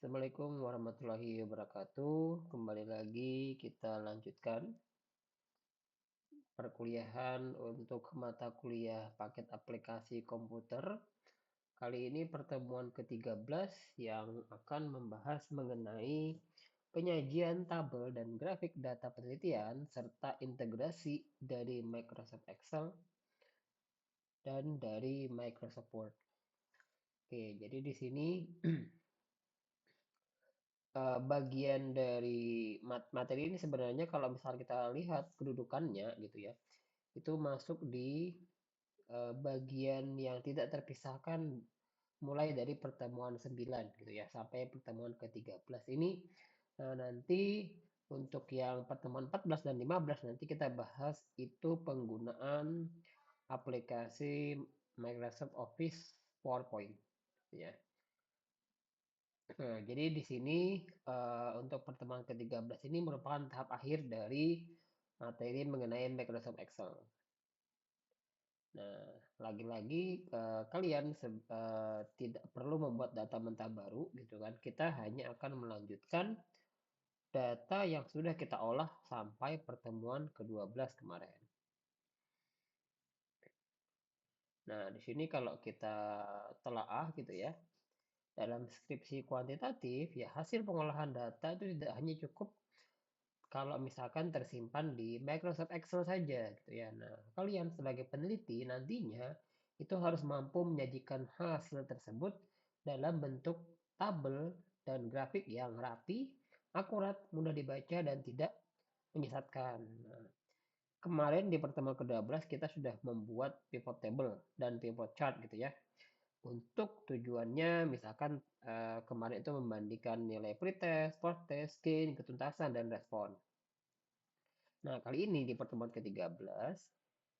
Assalamualaikum warahmatullahi wabarakatuh. Kembali lagi kita lanjutkan perkuliahan untuk mata kuliah paket aplikasi komputer. Kali ini pertemuan ke-13 yang akan membahas mengenai penyajian tabel dan grafik data penelitian serta integrasi dari Microsoft Excel dan dari Microsoft Word. Oke, jadi di sini bagian dari materi ini sebenarnya kalau misal kita lihat kedudukannya gitu ya, itu masuk di bagian yang tidak terpisahkan mulai dari pertemuan 9 gitu ya sampai pertemuan ke-13 ini. Nanti untuk yang pertemuan 14 dan 15 nanti kita bahas itu penggunaan aplikasi Microsoft Office PowerPoint ya. Nah, jadi di sini untuk pertemuan ke-13 ini merupakan tahap akhir dari materi mengenai Microsoft Excel. Nah, lagi-lagi kalian tidak perlu membuat data mentah baru gitu kan. Kita hanya akan melanjutkan data yang sudah kita olah sampai pertemuan ke-12 kemarin. Nah, di sini kalau kita telaah gitu ya, dalam skripsi kuantitatif ya hasil pengolahan data itu tidak hanya cukup kalau misalkan tersimpan di Microsoft Excel saja gitu ya. Nah, kalian sebagai peneliti nantinya itu harus mampu menyajikan hasil tersebut dalam bentuk tabel dan grafik yang rapi, akurat, mudah dibaca dan tidak menyesatkan. Nah, kemarin di pertemuan ke-12 kita sudah membuat pivot table dan pivot chart gitu ya. Untuk tujuannya misalkan kemarin itu membandingkan nilai pretest, post-test, gain, ketuntasan, dan respon. Nah, kali ini di pertemuan ke-13,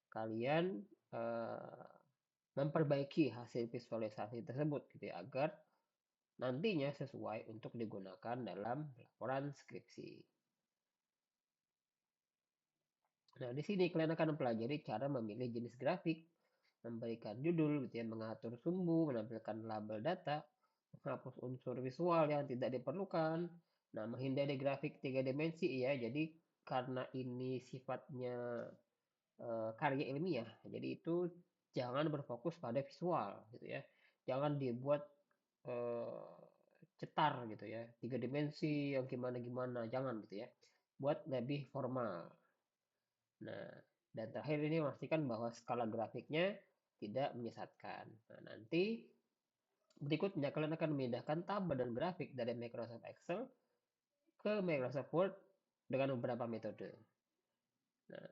kalian eh, memperbaiki hasil visualisasi tersebut gitu ya, agar nantinya sesuai untuk digunakan dalam laporan skripsi. Nah, di sini kalian akan mempelajari cara memilih jenis grafik, memberikan judul gitu ya, mengatur sumbu, menampilkan label data, menghapus unsur visual yang tidak diperlukan. Nah, menghindari grafik tiga dimensi ya. Jadi karena ini sifatnya karya ilmiah. Jadi itu jangan berfokus pada visual gitu ya. Jangan dibuat eh, cetar gitu ya. Tiga dimensi yang gimana-gimana, jangan gitu ya. Buat lebih formal. Nah, dan terakhir ini memastikan bahwa skala grafiknya tidak menyesatkan. Nah, nanti berikutnya kalian akan memindahkan tabel dan grafik dari Microsoft Excel ke Microsoft Word dengan beberapa metode. Nah,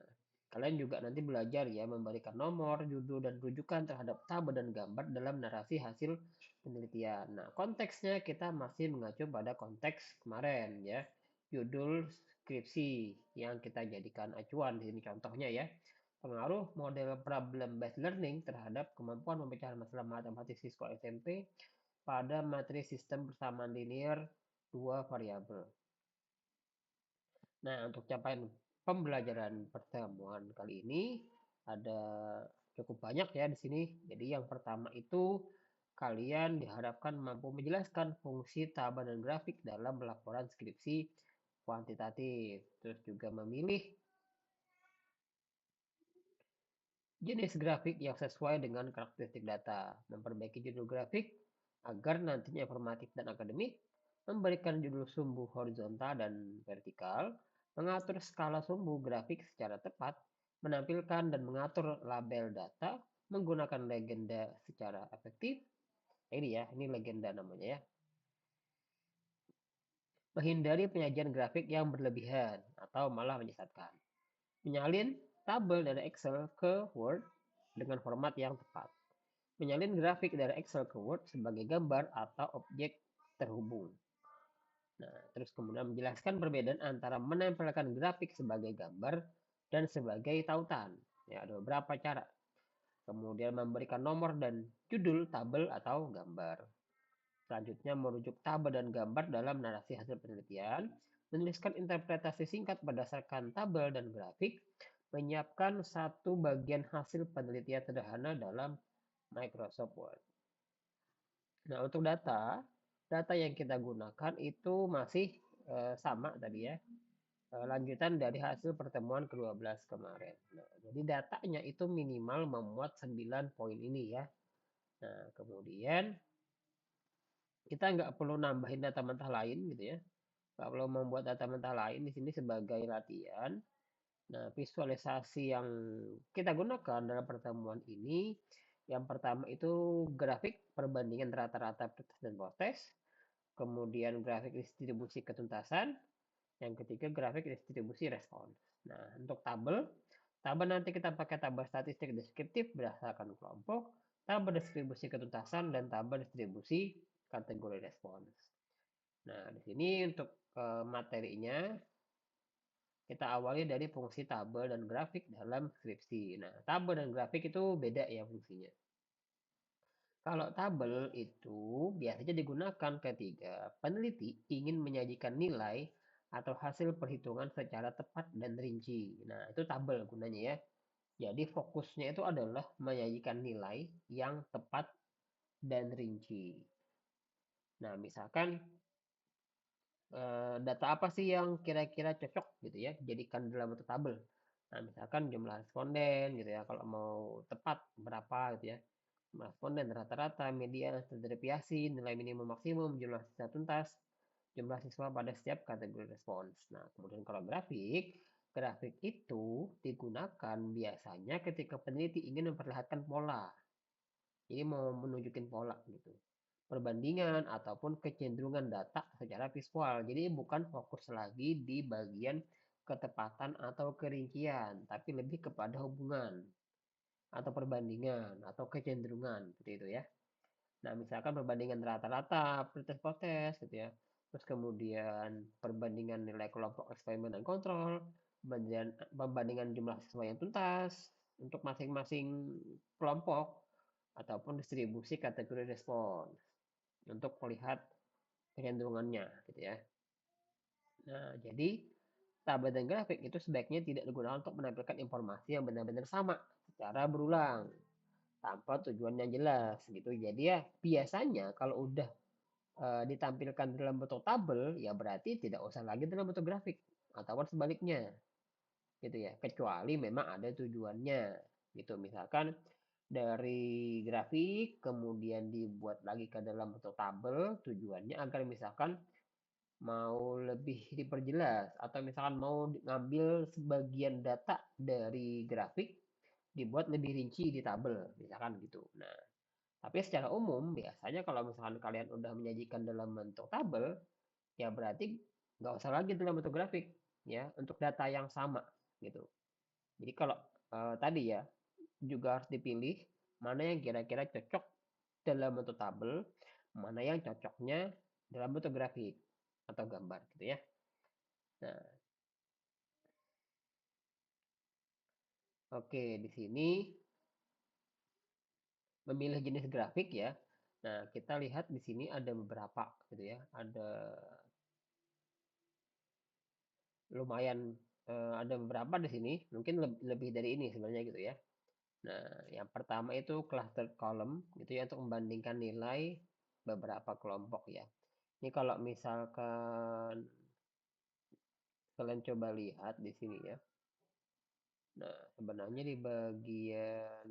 kalian juga nanti belajar ya memberikan nomor, judul, dan rujukan terhadap tabel dan gambar dalam narasi hasil penelitian. Nah, konteksnya kita masih mengacu pada konteks kemarin ya. Judul skripsi yang kita jadikan acuan di sini contohnya ya. Pengaruh model problem based learning terhadap kemampuan pemecahan masalah matematik siswa SMP pada materi sistem persamaan linear dua variabel. Nah, untuk capaian pembelajaran pertemuan kali ini ada cukup banyak ya di sini. Jadi yang pertama itu kalian diharapkan mampu menjelaskan fungsi tabel dan grafik dalam laporan skripsi kuantitatif. Terus juga memilih jenis grafik yang sesuai dengan karakteristik data, memperbaiki judul grafik agar nantinya informatif dan akademik, memberikan judul sumbu horizontal dan vertikal, mengatur skala sumbu grafik secara tepat, menampilkan dan mengatur label data, menggunakan legenda secara efektif. Ini ya, ini legenda namanya ya. Menghindari penyajian grafik yang berlebihan atau malah menyesatkan. Menyalin tabel dari Excel ke Word dengan format yang tepat. Menyalin grafik dari Excel ke Word sebagai gambar atau objek terhubung. Nah, terus kemudian menjelaskan perbedaan antara menempelkan grafik sebagai gambar dan sebagai tautan. Ya, ada beberapa cara. Kemudian memberikan nomor dan judul tabel atau gambar. Selanjutnya merujuk tabel dan gambar dalam narasi hasil penelitian. Menuliskan interpretasi singkat berdasarkan tabel dan grafik. Menyiapkan satu bagian hasil penelitian sederhana dalam Microsoft Word. Nah, untuk data, data yang kita gunakan itu masih sama tadi ya, lanjutan dari hasil pertemuan ke-12 kemarin. Nah, jadi datanya itu minimal memuat 9 poin ini ya. Nah, kemudian kita nggak perlu nambahin data mentah lain gitu ya. Nggak perlu membuat data mentah lain di sini sebagai latihan. Nah, visualisasi yang kita gunakan dalam pertemuan ini, yang pertama itu grafik perbandingan rata-rata pretest dan post-test, kemudian grafik distribusi ketuntasan, yang ketiga grafik distribusi respons. Nah, untuk tabel, tabel nanti kita pakai tabel statistik deskriptif berdasarkan kelompok, tabel distribusi ketuntasan, dan tabel distribusi kategori respons. Nah, di sini untuk materinya kita awali dari fungsi tabel dan grafik dalam skripsi. Nah, tabel dan grafik itu beda ya fungsinya. Kalau tabel itu biasanya digunakan ketika peneliti ingin menyajikan nilai atau hasil perhitungan secara tepat dan rinci. Nah, itu tabel gunanya ya. Jadi fokusnya itu adalah menyajikan nilai yang tepat dan rinci. Nah, misalkan data apa sih yang kira-kira cocok gitu ya jadikan dalam bentuk tabel. Nah, misalkan jumlah responden gitu ya, kalau mau tepat berapa gitu ya. Jumlah responden rata-rata, median, standar deviasi, nilai minimum maksimum, jumlah siswa tuntas, jumlah siswa pada setiap kategori respons. Nah, kemudian kalau grafik, grafik itu digunakan biasanya ketika peneliti ingin memperlihatkan pola. Jadi mau menunjukin pola gitu. Perbandingan ataupun kecenderungan data secara visual. Jadi bukan fokus lagi di bagian ketepatan atau kerincian, tapi lebih kepada hubungan atau perbandingan atau kecenderungan seperti itu ya. Nah, misalkan perbandingan rata-rata, pretest-potes gitu ya. Terus kemudian perbandingan nilai kelompok eksperimen dan kontrol, pembandingan jumlah siswa yang tuntas untuk masing-masing kelompok ataupun distribusi kategori respon untuk melihat kecenderungannya gitu ya. Nah, jadi tabel dan grafik itu sebaiknya tidak digunakan untuk menampilkan informasi yang benar-benar sama secara berulang tanpa tujuan yang jelas gitu. Jadi ya biasanya kalau udah ditampilkan dalam bentuk tabel ya berarti tidak usah lagi dalam bentuk grafik ataupun sebaliknya gitu ya. Kecuali memang ada tujuannya gitu. Misalkan dari grafik kemudian dibuat lagi ke dalam bentuk tabel tujuannya agar misalkan mau lebih diperjelas atau misalkan mau ngambil sebagian data dari grafik dibuat lebih rinci di tabel misalkan gitu. Nah, tapi secara umum biasanya kalau misalkan kalian udah menyajikan dalam bentuk tabel ya berarti nggak usah lagi dalam bentuk grafik ya untuk data yang sama gitu. Jadi kalau tadi ya juga harus dipilih mana yang kira-kira cocok dalam bentuk tabel, mana yang cocoknya dalam bentuk grafik atau gambar gitu ya. Nah, oke di sini memilih jenis grafik ya. Nah, kita lihat di sini ada beberapa gitu ya. Ada lumayan ada beberapa di sini, mungkin lebih dari ini sebenarnya gitu ya. Nah, yang pertama itu cluster column gitu ya untuk membandingkan nilai beberapa kelompok ya. Ini kalau misalkan kalian coba lihat di sini ya. Nah, sebenarnya di bagian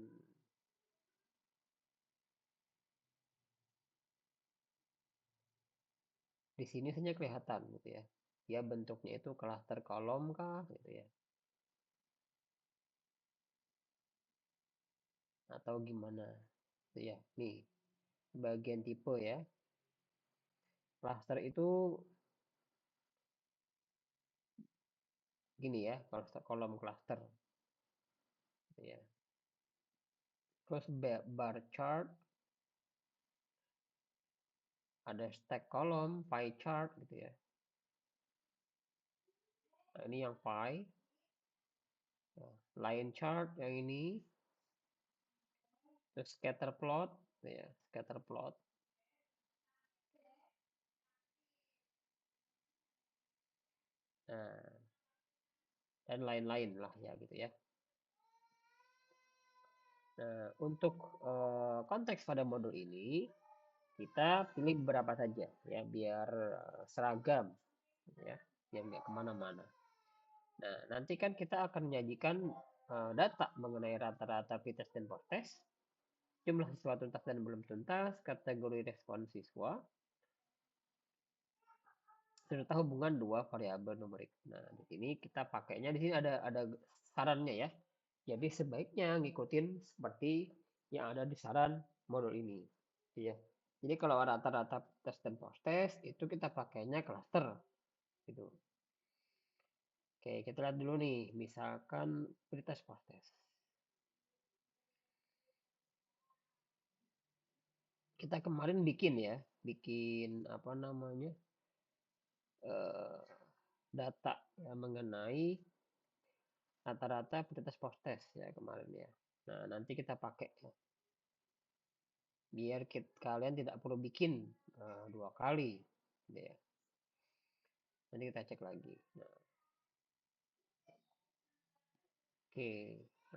di sini saja kelihatan gitu ya. Dia bentuknya itu cluster kolom kah gitu ya. Atau gimana gitu ya. Nih, bagian tipe ya. Cluster itu gini ya, cluster kolom cluster gitu ya. Terus bar chart, ada stack kolom, pie chart gitu ya. Nah, ini yang pie. Nah, line chart yang ini. Terus scatter plot gitu ya, scatter plot. Nah, dan lain-lain lah ya gitu ya. Nah, untuk konteks pada modul ini Kita pilih beberapa saja ya biar seragam ya, biar nggak kemana-mana. Nah, nanti kan kita akan menyajikan data mengenai rata-rata pretest dan post-test, jumlah siswa tuntas dan belum tuntas, kategori respon siswa, serta hubungan dua variabel numerik. Nah, di sini kita pakainya di sini ada sarannya ya. Jadi sebaiknya ngikutin seperti yang ada di saran modul ini. Ya. Jadi kalau rata-rata tes dan post test itu kita pakainya cluster gitu. Oke, kita lihat dulu nih, misalkan pretest post test. Kita kemarin bikin ya, bikin apa namanya? eh, data ya, mengenai rata-rata pretest post test ya kemarin ya. Nah, nanti kita pakai ya, biar kalian tidak perlu bikin dua kali gitu ya. Nanti kita cek lagi. Nah, oke,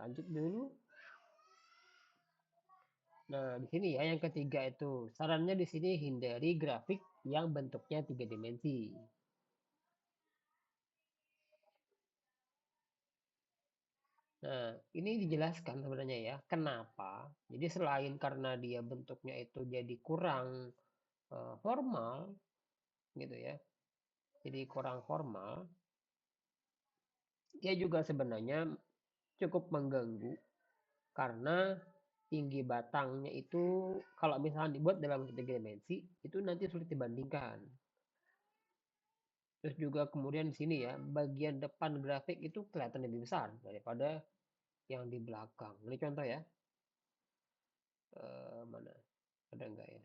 lanjut dulu. Nah, di sini ya yang ketiga itu sarannya di sini hindari grafik yang bentuknya tiga dimensi. Nah, ini dijelaskan sebenarnya ya, kenapa. Jadi selain karena dia bentuknya itu jadi kurang formal gitu ya. Jadi kurang formal, dia juga sebenarnya cukup mengganggu karena tinggi batangnya itu kalau misalnya dibuat dalam tiga dimensi itu nanti sulit dibandingkan. Terus juga kemudian di sini ya, bagian depan grafik itu kelihatan lebih besar daripada yang di belakang. Ini contoh ya. Mana? Ada enggak ya?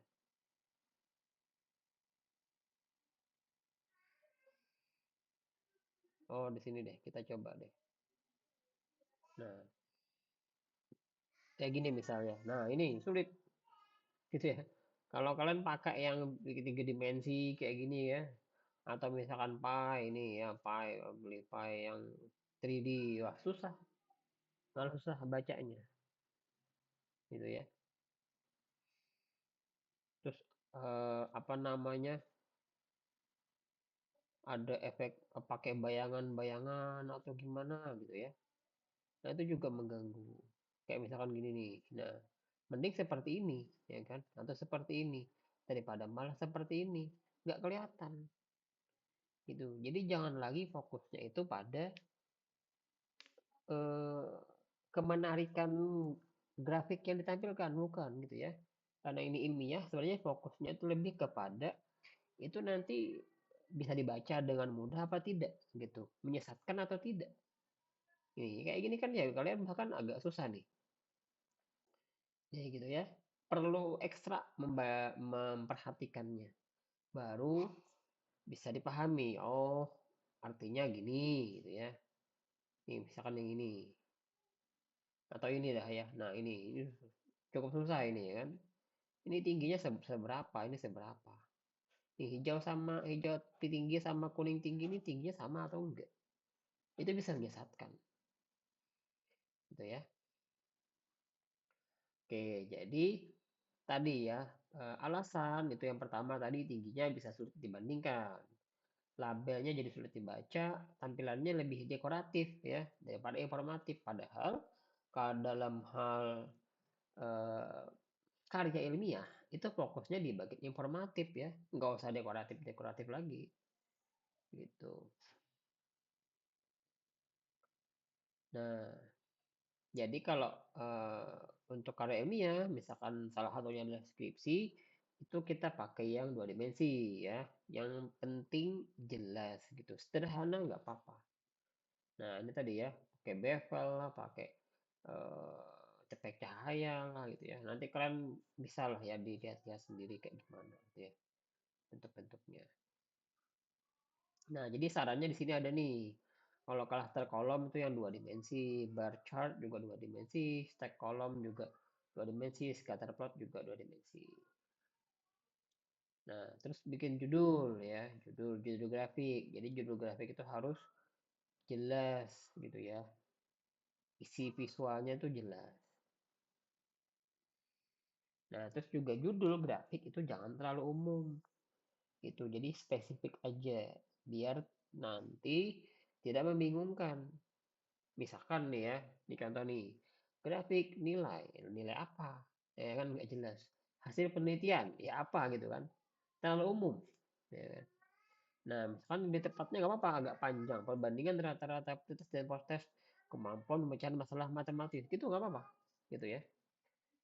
Oh, di sini deh. Kita coba deh. Nah, kayak gini misalnya. Nah, ini sulit gitu ya. Kalau kalian pakai yang tiga dimensi kayak gini ya, atau misalkan Pi ini ya, Pi beli Pi yang 3D, wah susah, malah susah bacanya, gitu ya. Terus apa namanya? Ada efek pakai bayangan-bayangan atau gimana gitu ya. Nah, itu juga mengganggu. Kayak misalkan gini nih. Nah, mending seperti ini, ya kan? Atau seperti ini daripada malah seperti ini. Nggak kelihatan gitu. Jadi jangan lagi fokusnya itu pada eh, kemenarikan grafik yang ditampilkan, bukan gitu ya. Karena ini ilmiah, sebenarnya fokusnya itu lebih kepada itu nanti bisa dibaca dengan mudah apa tidak gitu, menyesatkan atau tidak. Nih, kayak gini kan ya kalian bahkan agak susah nih. Ya gitu ya. Perlu ekstra memperhatikannya. Baru bisa dipahami. Oh, artinya gini gitu ya. Nih, misalkan yang ini atau ini dah ya. Nah, ini cukup susah ini ya kan. Ini tingginya seberapa, ini seberapa. Nih, hijau sama hijau tinggi sama kuning tinggi ini tingginya sama atau enggak? Itu bisa menyesatkan gitu ya. Oke, jadi tadi ya, alasan itu yang pertama tadi tingginya bisa sulit dibandingkan. Labelnya jadi sulit dibaca, tampilannya lebih dekoratif ya daripada informatif. Padahal kalau dalam hal eh, karya ilmiah itu fokusnya di bagian informatif ya, nggak usah dekoratif-dekoratif lagi gitu. Nah, jadi kalau eh, untuk karya ilmiah, misalkan salah satunya adalah skripsi, itu kita pakai yang dua dimensi ya. Yang penting jelas gitu. Sederhana nggak apa-apa. Nah, ini tadi ya, pakai bevel lah, pakai eh, cetek cahaya lah gitu ya. Nanti kalian bisa lah ya dilihat-lihat sendiri kayak gimana gitu ya bentuk-bentuknya. Nah, jadi sarannya di sini ada nih. Kalau cluster kolom itu yang dua dimensi, bar chart juga dua dimensi, stack kolom juga dua dimensi, scatter plot juga dua dimensi. Nah, terus bikin judul ya, judul grafik. Jadi judul grafik itu harus jelas gitu ya. Isi visualnya itu jelas. Nah, terus juga judul grafik itu jangan terlalu umum. Itu jadi spesifik aja biar nanti tidak membingungkan. Misalkan nih ya, di contoh nih, grafik nilai, nilai apa? Ya kan nggak jelas. Hasil penelitian, ya apa gitu kan? Terlalu umum. Ya kan? Nah, misalkan di tempatnya nggak apa-apa, agak panjang. Perbandingan rata-rata pretest dan post-test kemampuan memecahan masalah matematis, gitu nggak apa-apa. Gitu ya.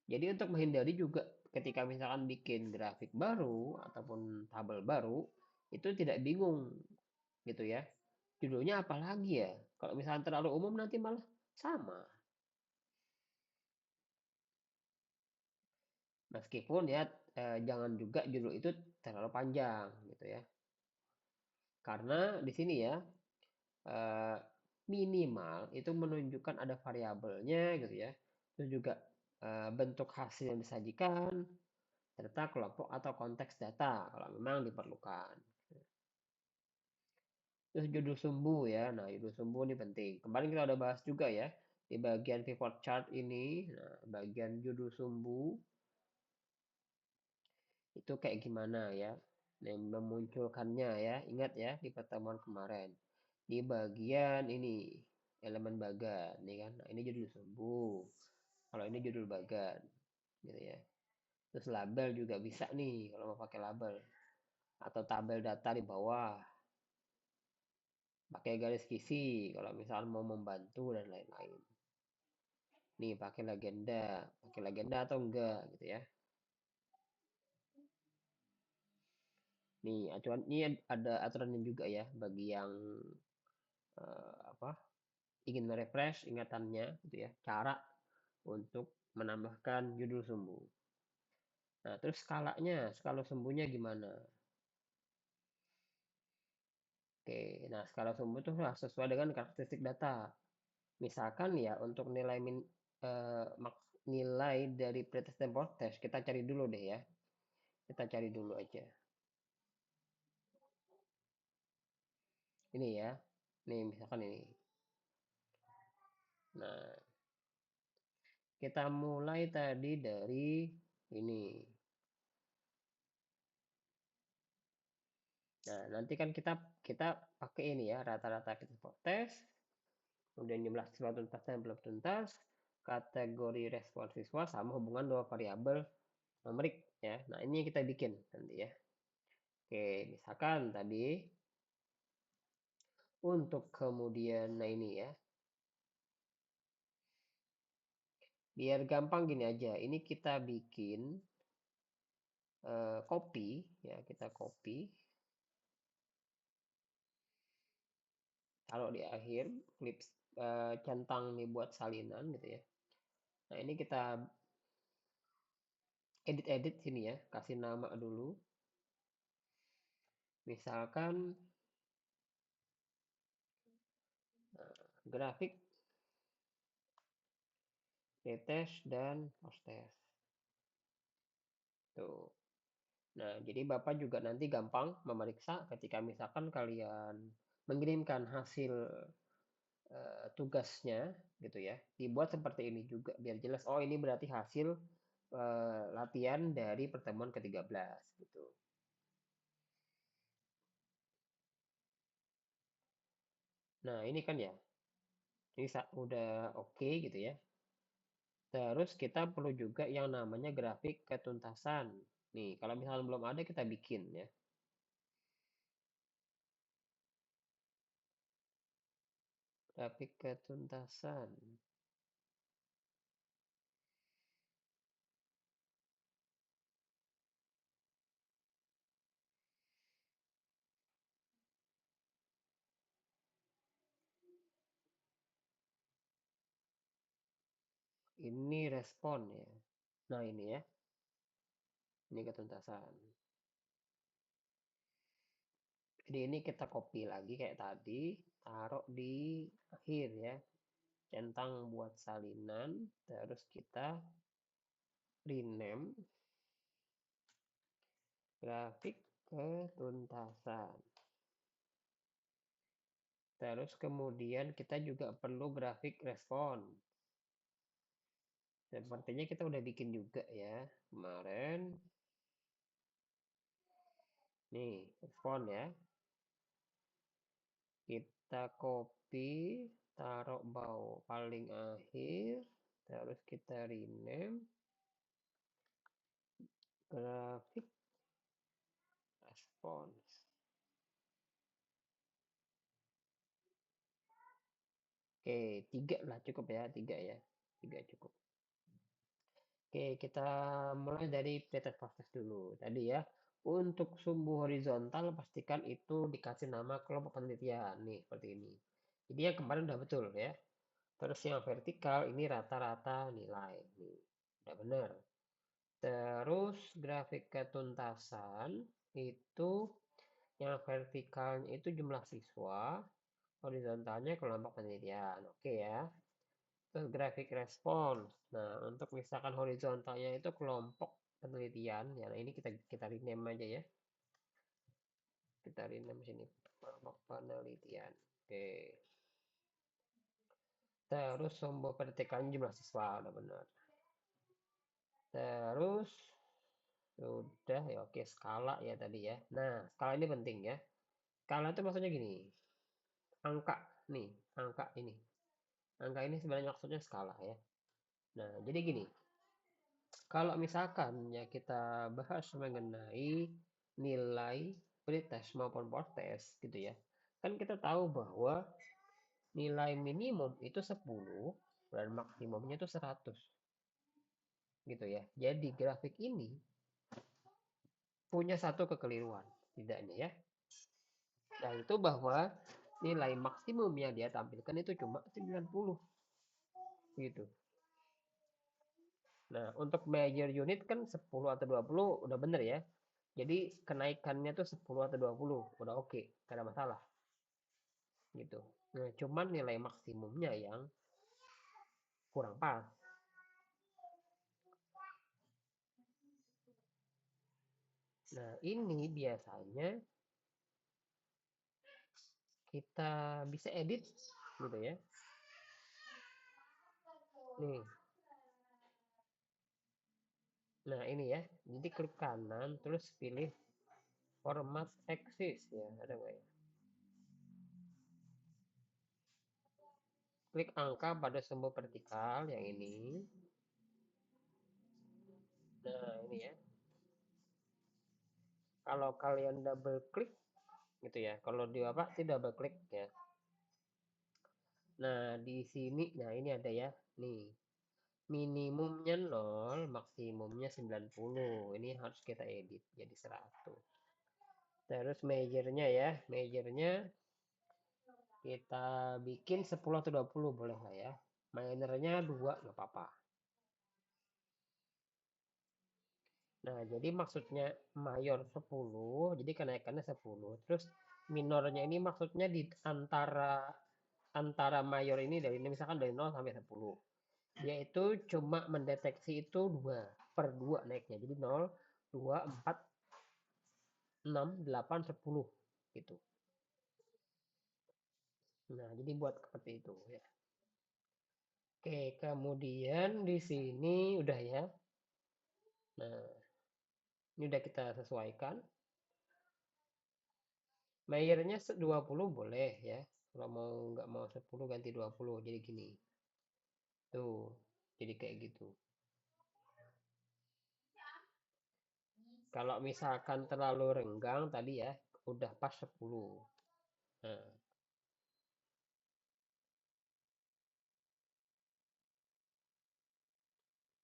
Jadi untuk menghindari juga ketika misalkan bikin grafik baru ataupun tabel baru, itu tidak bingung gitu ya. Judulnya apa lagi ya? Kalau misalnya terlalu umum nanti malah sama. Meskipun ya jangan juga judul itu terlalu panjang gitu ya. Karena di sini ya eh, minimal itu menunjukkan ada variabelnya gitu ya. Terus juga bentuk hasil yang disajikan serta kelompok atau konteks data kalau memang diperlukan. Terus judul sumbu ya. Nah, judul sumbu ini penting. Kemarin kita udah bahas juga ya di bagian pivot chart ini. Nah, bagian judul sumbu itu kayak gimana ya? Nah, memunculkannya ya. Ingat ya di pertemuan kemarin. Di bagian ini elemen bagan, nih kan? Nah, ini judul sumbu. Kalau ini judul bagan, gitu ya. Terus label juga bisa nih kalau mau pakai label atau tabel data di bawah. Pakai garis kisi kalau misalnya mau membantu dan lain-lain. Nih pakai legenda atau enggak gitu ya. Nih aturan ini ada aturannya juga ya bagi yang apa ingin merefresh ingatannya gitu ya. Cara untuk menambahkan judul sumbu. Nah terus skalanya, skala sumbunya gimana? Oke, nah skala sumbu itu harus sesuai dengan karakteristik data. Misalkan ya untuk nilai dari pretest dan post test kita cari dulu deh ya. Kita cari dulu aja. Ini ya. Nih misalkan ini. Nah, kita mulai tadi dari ini. Nah, nanti kan kita pakai ini ya, rata-rata kita tes, kemudian jumlah siswa tuntas dan belum tuntas, kategori respon siswa sama hubungan dua variabel numerik ya. Nah, ini yang kita bikin nanti ya. Oke, misalkan tadi untuk kemudian nah ini ya. Biar gampang gini aja. Ini kita bikin copy ya, kita copy taruh di akhir klip centang nih buat salinan gitu ya. Nah ini kita edit-edit sini ya, kasih nama dulu. Misalkan grafik pretest dan post test. Tuh. Nah, jadi Bapak juga nanti gampang memeriksa ketika misalkan kalian mengirimkan hasil tugasnya gitu ya. Dibuat seperti ini juga biar jelas oh ini berarti hasil latihan dari pertemuan ke-13 gitu. Nah, ini kan ya. Ini udah oke gitu ya. Terus kita perlu juga yang namanya grafik ketuntasan. Nih, kalau misalnya belum ada kita bikin ya. Grafik ketuntasan. Ini respon ya. Nah, ini ya. Ini ketuntasan. Jadi ini kita copy lagi kayak tadi, taruh di akhir ya. Centang buat salinan, terus kita rename grafik ketuntasan. Terus kemudian kita juga perlu grafik respon. Sepertinya kita udah bikin juga ya kemarin. Nih, respon ya. Kita copy, taruh bawah paling akhir, terus kita rename grafik response. Oke, 3 lah cukup ya, 3 ya. 3 cukup. Oke, kita mulai dari pretest proses dulu. Tadi ya, untuk sumbu horizontal pastikan itu dikasih nama kelompok penelitian. Nih, seperti ini. Jadi yang kemarin udah betul ya. Terus yang vertikal ini rata-rata nilai. Nih, udah benar. Terus grafik ketuntasan itu yang vertikalnya itu jumlah siswa, horizontalnya kelompok penelitian. Oke ya. Terus grafik respons. Nah, untuk misalkan horizontalnya itu kelompok penelitian. Ya, nah ini kita rename aja ya. Kita rename sini kelompok penelitian. Oke. Terus sumber vertikalnya jumlah siswa, udah benar. Terus sudah ya, oke, skala ya tadi ya. Nah, skala ini penting ya. Skala itu maksudnya gini. Angka nih, angka ini. Angka ini sebenarnya maksudnya skala ya. Nah, jadi gini. Kalau misalkan ya kita bahas mengenai nilai pretest maupun posttest gitu ya. Kan kita tahu bahwa nilai minimum itu 10 dan maksimumnya itu 100 gitu ya. Jadi grafik ini punya satu kekeliruan tidaknya ya. Yaitu bahwa nilai maksimum yang dia tampilkan itu cuma 90 gitu. Nah, untuk major unit kan 10 atau 20 udah bener ya. Jadi kenaikannya tuh 10 atau 20 udah oke, gak ada masalah gitu. Nah, cuman nilai maksimumnya yang kurang pas. Nah, ini biasanya kita bisa edit gitu ya. Nih. Nah, ini ya. Jadi klik kanan terus pilih format axis ya, ada nggak ya? Klik angka pada sumbu vertikal yang ini. Nah, ini ya. Kalau kalian double klik gitu ya. Kalau di apa sih double klik ya. Nah, di sini nah ini ada ya. Nih. Minimumnya 0, maksimumnya 90. Ini harus kita edit jadi 100. Terus majornya ya. Majornya kita bikin 10 atau 20 boleh lah ya. Minornya 2 nggak apa-apa. Nah, jadi maksudnya mayor 10, jadi kenaikannya 10. Terus minornya ini maksudnya di antara antara mayor ini dari misalkan dari 0 sampai 10. Dia itu cuma mendeteksi itu 2 per 2 naiknya. Jadi 0, 2, 4, 6, 8, 10 gitu. Nah, jadi buat seperti itu ya. Oke, kemudian di sini udah ya. Nah, ini udah kita sesuaikan. Mayornya 20 boleh ya. Kalau mau nggak mau 10 ganti 20. Jadi gini. Tuh. Jadi kayak gitu. Kalau misalkan terlalu renggang tadi ya, udah pas 10. Nah,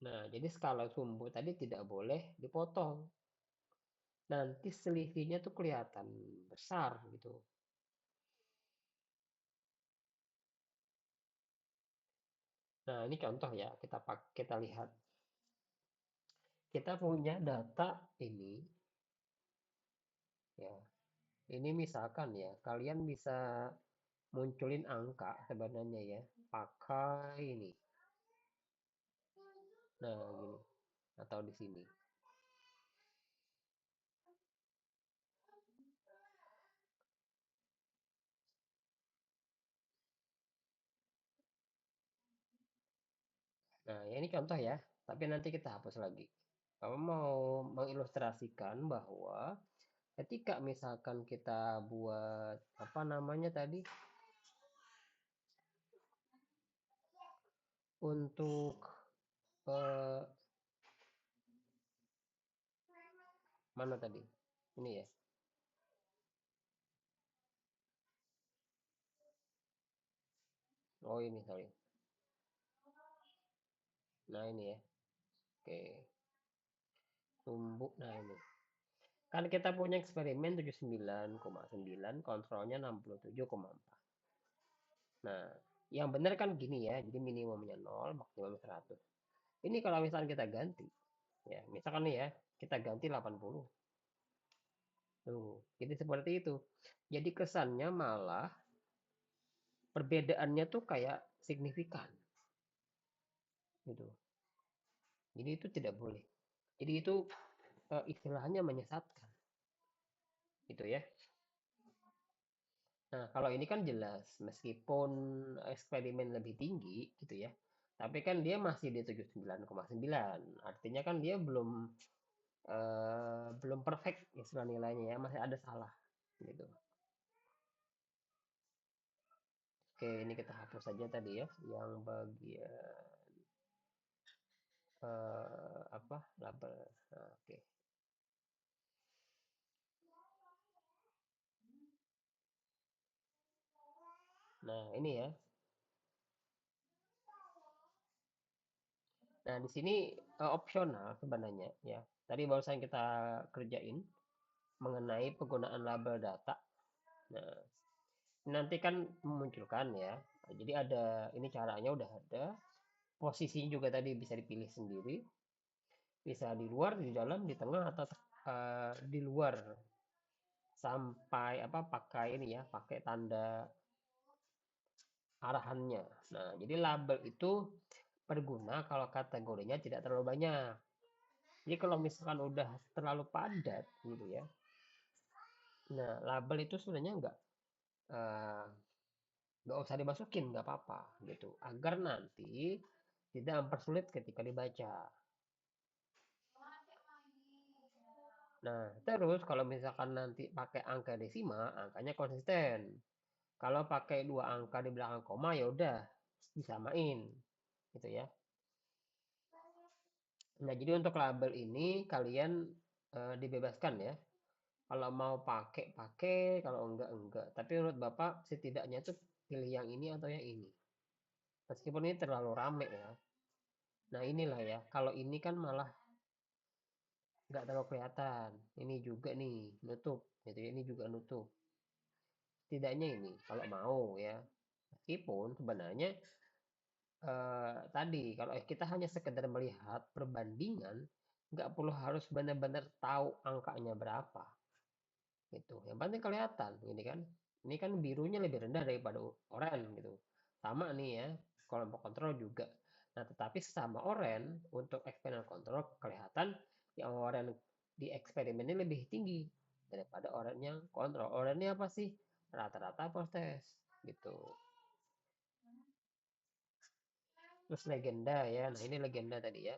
nah, jadi skala sumbu tadi tidak boleh dipotong. Nanti selisihnya tuh kelihatan besar gitu. Nah, ini contoh ya, kita lihat. Kita punya data ini ya. Ini misalkan ya, kalian bisa munculin angka sebenarnya ya, pakai ini. Nah, gini atau di sini. Nah, ya ini contoh ya, tapi nanti kita hapus lagi. Kamu mau mengilustrasikan bahwa ketika misalkan kita buat apa namanya tadi untuk eh, mana tadi? Ini ya. Oh ini sorry. Nah ini ya. Oke. Tumbuk. Nah ini. Kan kita punya eksperimen 79,9, kontrolnya 67,4. Nah, yang benar kan gini ya. Jadi minimumnya 0, maksimum 100. Ini kalau misalkan kita ganti, ya, misalkan nih ya, kita ganti 80. Tuh, jadi seperti itu. Jadi kesannya malah perbedaannya tuh kayak signifikan gitu. Jadi itu tidak boleh. Jadi itu istilahnya menyesatkan gitu ya. Nah, kalau ini kan jelas meskipun eksperimen lebih tinggi gitu ya. Tapi kan dia masih di 79,9. Artinya kan dia belum perfect istilah nilainya ya, masih ada salah gitu. Oke, ini kita hapus saja tadi ya yang bagian apa label. Nah, oke. Nah, ini ya. Nah, di sini opsional sebenarnya ya. Tadi barusan kita kerjain mengenai penggunaan label data. Nah, nanti kan memunculkan ya. Jadi ada ini caranya udah ada. Posisinya juga tadi bisa dipilih sendiri. Bisa di luar, di dalam, di tengah atau di luar sampai apa pakai ini ya, pakai tanda arahannya. Nah, jadi label itu berguna kalau kategorinya tidak terlalu banyak. Jadi kalau misalkan udah terlalu padat gitu ya. Nah, label itu sebenarnya eh, nggak usah dimasukin, nggak apa-apa gitu. Agar nanti tidak mempersulit ketika dibaca. Nah, terus kalau misalkan nanti pakai angka desima, angkanya konsisten. Kalau pakai dua angka di belakang koma ya udah disamain gitu ya. Nah, jadi untuk label ini kalian dibebaskan ya. Kalau mau pakai pakai, kalau enggak enggak. Tapi menurut Bapak setidaknya tuh pilih yang ini atau yang ini. Meskipun ini terlalu rame ya. Nah, inilah ya. Kalau ini kan malah nggak terlalu kelihatan. Ini juga nih nutup gitu ya. Ini juga nutup. Setidaknya ini kalau mau ya. Meskipun sebenarnya tadi kalau kita hanya sekedar melihat perbandingan, nggak perlu harus benar-benar tahu angkanya berapa gitu. Yang penting kelihatan ini kan. Ini kan birunya lebih rendah daripada oranye gitu. Sama nih ya, kelompok kontrol juga. Nah, tetapi sama oranye untuk eksperimen kontrol kelihatan yang oranye di eksperimen ini lebih tinggi daripada oranye yang kontrol. Oranye apa sih? Rata-rata proses gitu. Terus legenda ya. Nah, ini legenda tadi ya.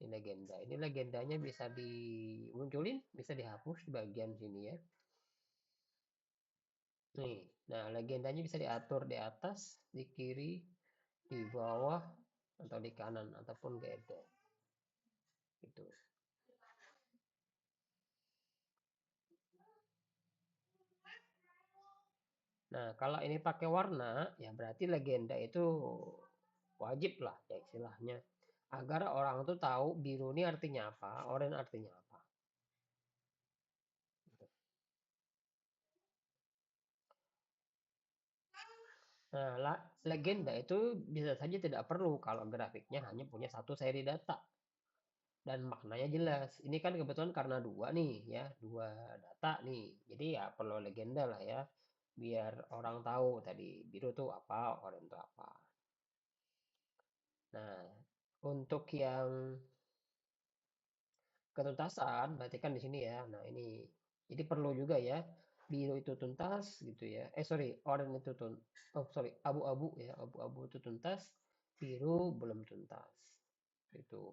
Ini legenda. Ini legendanya bisa dimunculin, bisa dihapus di bagian sini ya. Nih, nah legendanya bisa diatur di atas, di kiri, di bawah, atau di kanan, ataupun gede. Gitu. Nah, kalau ini pakai warna, ya berarti legenda itu wajib lah ya istilahnya. Agar orang tuh tahu biru ini artinya apa, oranye artinya apa. Nah, legenda itu bisa saja tidak perlu kalau grafiknya hanya punya satu seri data dan maknanya jelas. Ini kan kebetulan karena dua nih ya, dua data nih. Jadi ya perlu legenda lah ya, biar orang tahu tadi biru tuh apa, oranye tuh apa. Nah, untuk yang ketuntasan berarti kan di sini ya. Nah, ini jadi perlu juga ya. Biru itu tuntas gitu ya. Sorry, oranye itu oh sorry, abu-abu ya, abu-abu itu tuntas, biru belum tuntas. Itu.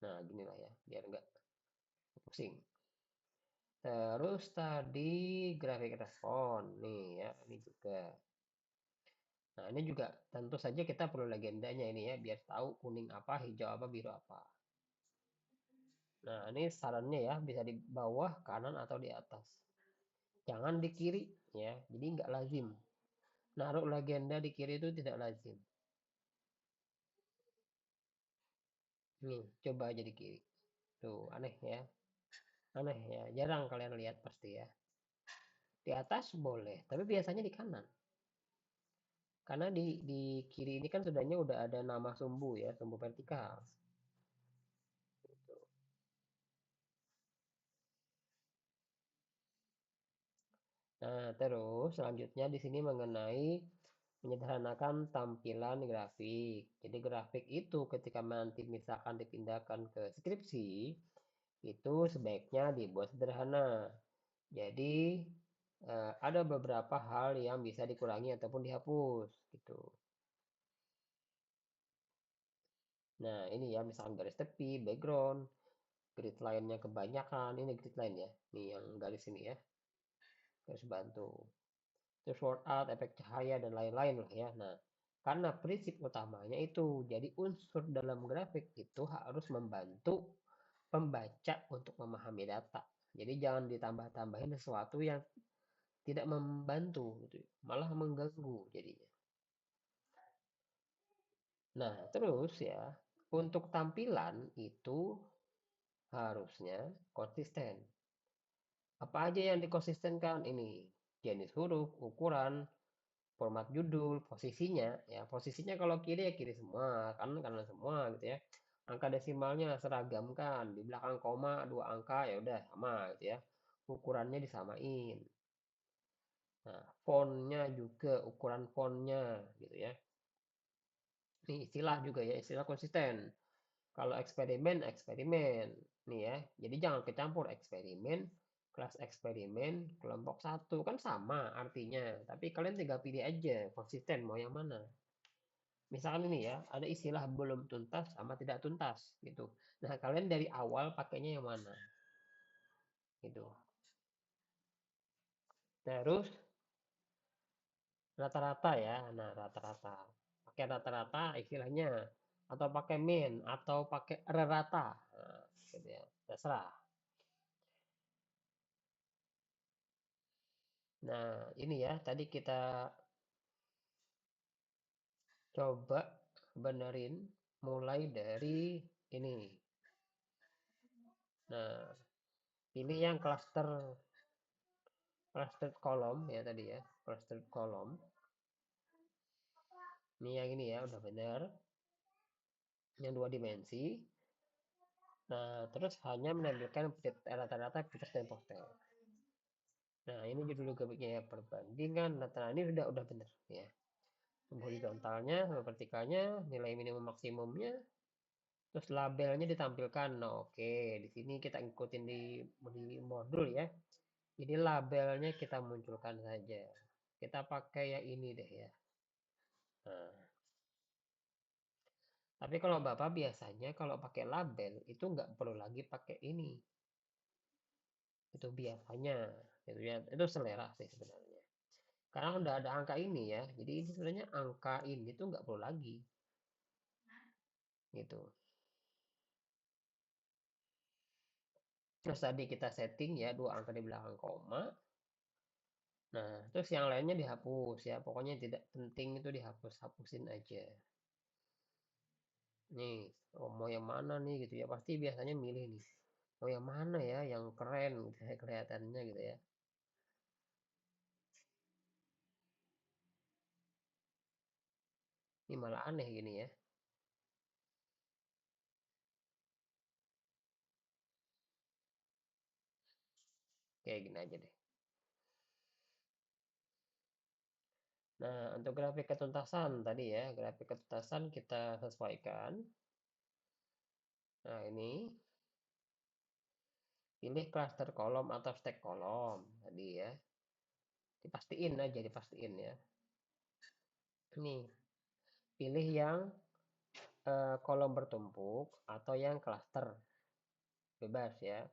Nah, ginilah ya, biar nggak pusing. Terus tadi grafik respon nih ya, ini juga. Nah, ini juga tentu saja kita perlu legendanya ini ya, biar tahu kuning apa, hijau apa, biru apa. Nah, ini sarannya ya, bisa di bawah, kanan, atau di atas. Jangan di kiri ya, jadi nggak lazim. Naruh legenda di kiri itu tidak lazim. Nih, coba aja di kiri. Tuh, aneh ya. Aneh ya, jarang kalian lihat pasti ya. Di atas boleh, tapi biasanya di kanan. Karena di kiri ini kan sebenarnya udah ada nama sumbu ya, sumbu vertikal. Nah, terus selanjutnya di sini mengenai menyederhanakan tampilan grafik. Jadi grafik itu ketika nanti misalkan dipindahkan ke skripsi, itu sebaiknya dibuat sederhana. Jadi ada beberapa hal yang bisa dikurangi ataupun dihapus gitu. Nah, ini ya misalkan garis tepi, background, grid line-nya kebanyakan. Ini grid line ya. Nih yang garis ini ya. Garis bantu. Terus word art, efek cahaya dan lain-lain lah ya. Nah, karena prinsip utamanya itu, jadi unsur dalam grafik itu harus membantu pembaca untuk memahami data. Jadi jangan ditambah-tambahin sesuatu yang tidak membantu gitu, malah mengganggu jadinya. Nah, terus ya, untuk tampilan itu harusnya konsisten. Apa aja yang dikonsistenkan ini? Jenis huruf, ukuran, format judul, posisinya. Ya, posisinya kalau kiri ya kiri semua, kanan kanan semua gitu ya. Angka desimalnya seragamkan, di belakang koma dua angka ya udah sama gitu ya. Ukurannya disamain. Nah, fontnya juga ukuran fontnya gitu ya. Ini istilah juga ya, istilah konsisten. Kalau eksperimen, eksperimen. Nih ya, jadi jangan kecampur eksperimen, kelas eksperimen, kelompok satu. Kan sama artinya, tapi kalian tinggal pilih aja konsisten mau yang mana. Misalkan ini ya, ada istilah belum tuntas sama tidak tuntas gitu. Nah, kalian dari awal pakainya yang mana? Gitu. Terus rata-rata ya. Nah, rata-rata. Pakai rata-rata istilahnya atau pakai min atau pakai rata. Nah, gitu ya. Terserah. Nah, ini ya, tadi kita coba benerin mulai dari ini. Nah, pilih yang cluster kolom ya tadi ya, cluster kolom. Ini yang ini ya, udah bener. Yang dua dimensi. Nah, terus hanya menampilkan rata-rata pitch dan poster. Nah, ini judul grafiknya ya, perbandingan rata ini udah bener ya. Horizontalnya sama vertikalnya, nilai minimum maksimumnya, terus labelnya ditampilkan. Nah, oke, di sini kita ikutin di modul ya. Jadi labelnya kita munculkan saja. Kita pakai yang ini deh ya. Nah, tapi kalau Bapak biasanya kalau pakai label itu nggak perlu lagi pakai ini. Itu biasanya. Itu ya, itu selera sih sebenarnya. Karena udah ada angka ini ya. Jadi ini sebenarnya angka ini tuh nggak perlu lagi. Gitu. Terus tadi kita setting ya dua angka di belakang koma. Nah, terus yang lainnya dihapus ya. Pokoknya tidak penting itu dihapus, hapusin aja. Nih, oh, mau yang mana nih gitu ya. Pasti biasanya milih nih. Mau yang mana ya yang keren gitu ya, kelihatannya gitu ya. Ini malah aneh gini ya. Kayak gini aja deh. Nah, untuk grafik ketuntasan tadi ya, grafik ketuntasan kita sesuaikan. Nah, ini pilih cluster kolom atau stack kolom tadi ya. Dipastiin aja, dipastiin ya. Nih, pilih yang kolom bertumpuk atau yang klaster, bebas ya.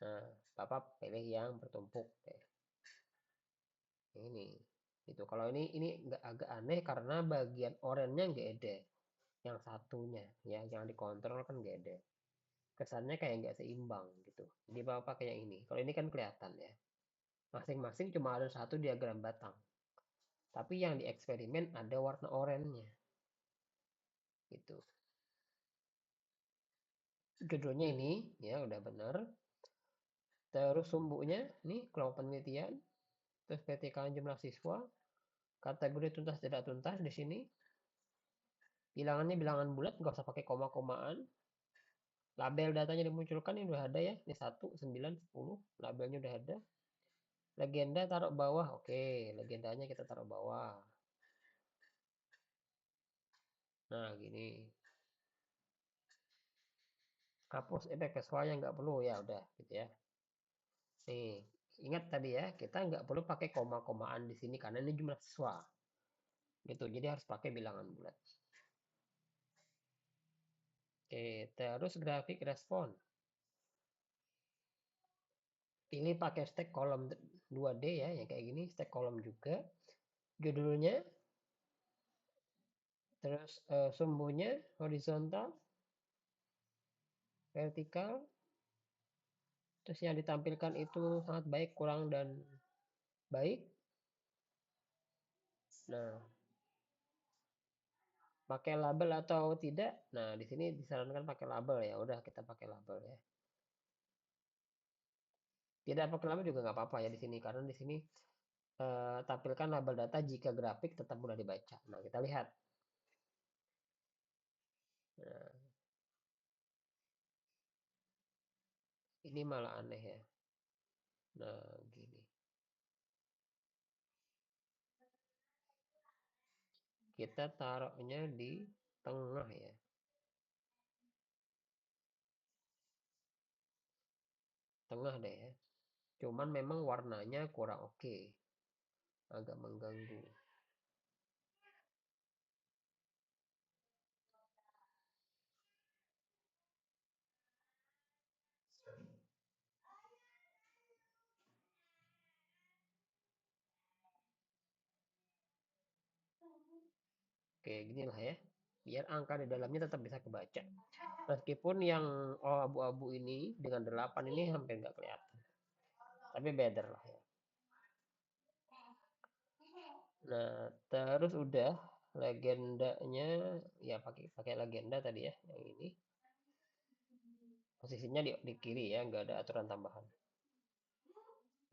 Nah, Bapak pilih yang bertumpuk deh. Ini. Itu kalau ini nggak agak aneh karena bagian oranye nggak ada. Yang satunya ya, yang dikontrol kan nggak ada. Kesannya kayak nggak seimbang gitu. Jadi Bapak pakai yang ini. Kalau ini kan kelihatan ya. Masing-masing cuma ada satu diagram batang. Tapi yang di eksperimen ada warna oranye gitu. Judulnya ini ya udah bener. Terus sumbunya nih kelompok penelitian, terus ketika jumlah siswa, kategori tuntas tidak tuntas di sini. Bilangannya bilangan bulat, nggak usah pakai koma-komaan. Label datanya dimunculkan ini udah ada ya. Ini 1, 9, 10. Labelnya udah ada. Legenda taruh bawah. Oke, legendanya kita taruh bawah. Nah, gini. Hapus efek visualnya nggak perlu ya udah gitu ya. Nih, ingat tadi ya, kita nggak perlu pakai koma-komaan di sini karena ini jumlah siswa. Gitu, jadi harus pakai bilangan bulat. Oke, terus grafik respon. Pilih pakai stack kolom 2D ya, yang kayak gini, stack kolom juga. Judulnya, terus sumbunya horizontal, vertikal, terus yang ditampilkan itu sangat baik, kurang, dan baik. Nah, pakai label atau tidak? Nah, di sini disarankan pakai label ya. Udah kita pakai label ya. Tidak pakai label juga nggak apa-apa ya di sini karena di sini tampilkan label data jika grafik tetap mudah dibaca. Nah, kita lihat. Nah, ini malah aneh ya. Nah, gini. Kita taruhnya di tengah ya. Tengah deh ya. Cuman memang warnanya kurang oke. Agak mengganggu. Oke, gini lah ya. Biar angka di dalamnya tetap bisa kebaca. Meskipun yang abu-abu ini dengan 8 ini hampir nggak kelihatan. Tapi better lah ya. Nah, terus udah legendanya ya pakai pakai legenda tadi ya, yang ini. Posisinya di kiri ya, nggak ada aturan tambahan.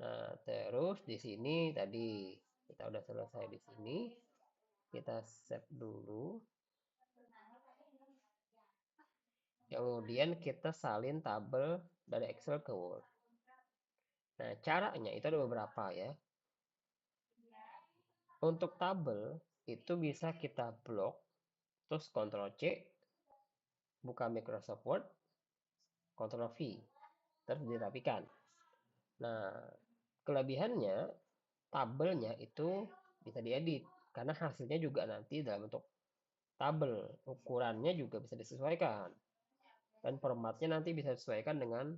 Nah, terus di sini tadi kita udah selesai di sini. Kita save dulu. Kemudian kita salin tabel dari Excel ke Word. Nah, caranya itu ada beberapa ya. Untuk tabel itu bisa kita blok, terus Ctrl C, buka Microsoft Word, Ctrl V, terus dirapikan. Nah, kelebihannya tabelnya itu bisa diedit karena hasilnya juga nanti dalam bentuk tabel, ukurannya juga bisa disesuaikan dan formatnya nanti bisa disesuaikan dengan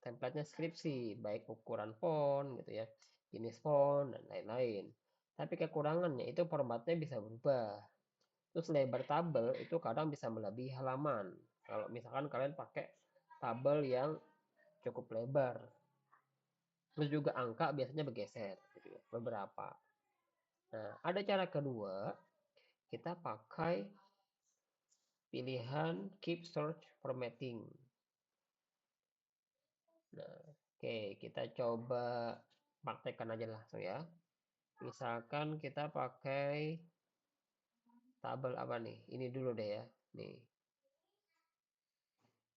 template-nya skripsi, baik ukuran font gitu ya, jenis font dan lain-lain. Tapi kekurangannya itu formatnya bisa berubah. Terus lebar tabel itu kadang bisa melebihi halaman. Kalau misalkan kalian pakai tabel yang cukup lebar. Terus juga angka biasanya bergeser gitu ya, beberapa. Nah, ada cara kedua, kita pakai pilihan keep search formatting. Nah, oke, kita coba praktekkan aja langsung ya. Misalkan kita pakai tabel apa nih? Ini dulu deh ya. Nih.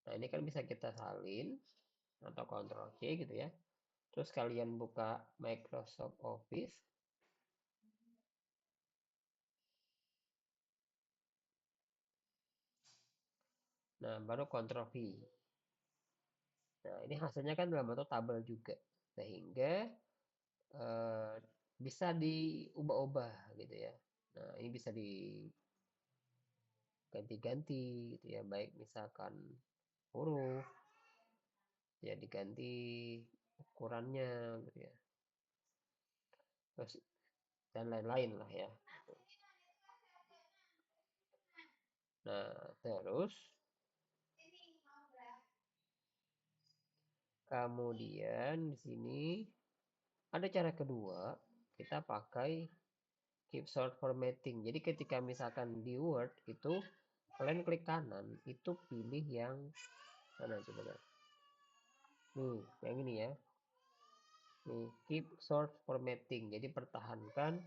Nah, ini kan bisa kita salin atau Ctrl C gitu ya. Terus kalian buka Microsoft Office. Nah, baru Ctrl V. Nah, ini hasilnya kan dalam bentuk tabel juga. Sehingga bisa diubah-ubah gitu ya. Nah, ini bisa diganti-ganti gitu ya, baik misalkan huruf ya diganti ukurannya gitu ya. Terus dan lain-lain lah ya. Nah, terus kemudian di sini ada cara kedua, kita pakai keep short formatting. Jadi ketika misalkan di Word itu kalian klik kanan, itu pilih yang mana coba lihat. Nih, yang ini ya. Nih, keep short formatting. Jadi pertahankan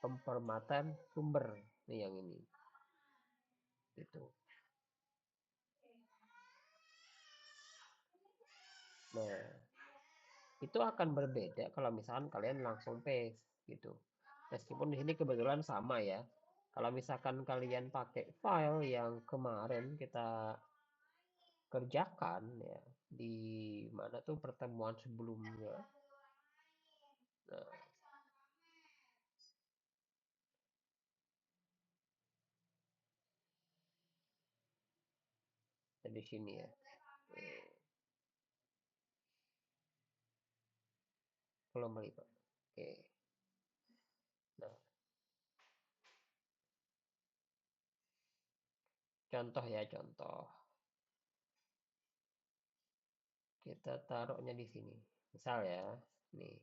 pemformatan sumber. Nih yang ini. Gitu. Nah, itu akan berbeda kalau misalkan kalian langsung paste gitu. Meskipun di sini kebetulan sama ya. Kalau misalkan kalian pakai file yang kemarin kita kerjakan ya di mana tuh pertemuan sebelumnya. Nah, di sini ya. Belum melipat. Oke. Nah, contoh ya, contoh. Kita taruhnya di sini. Misal ya, nih.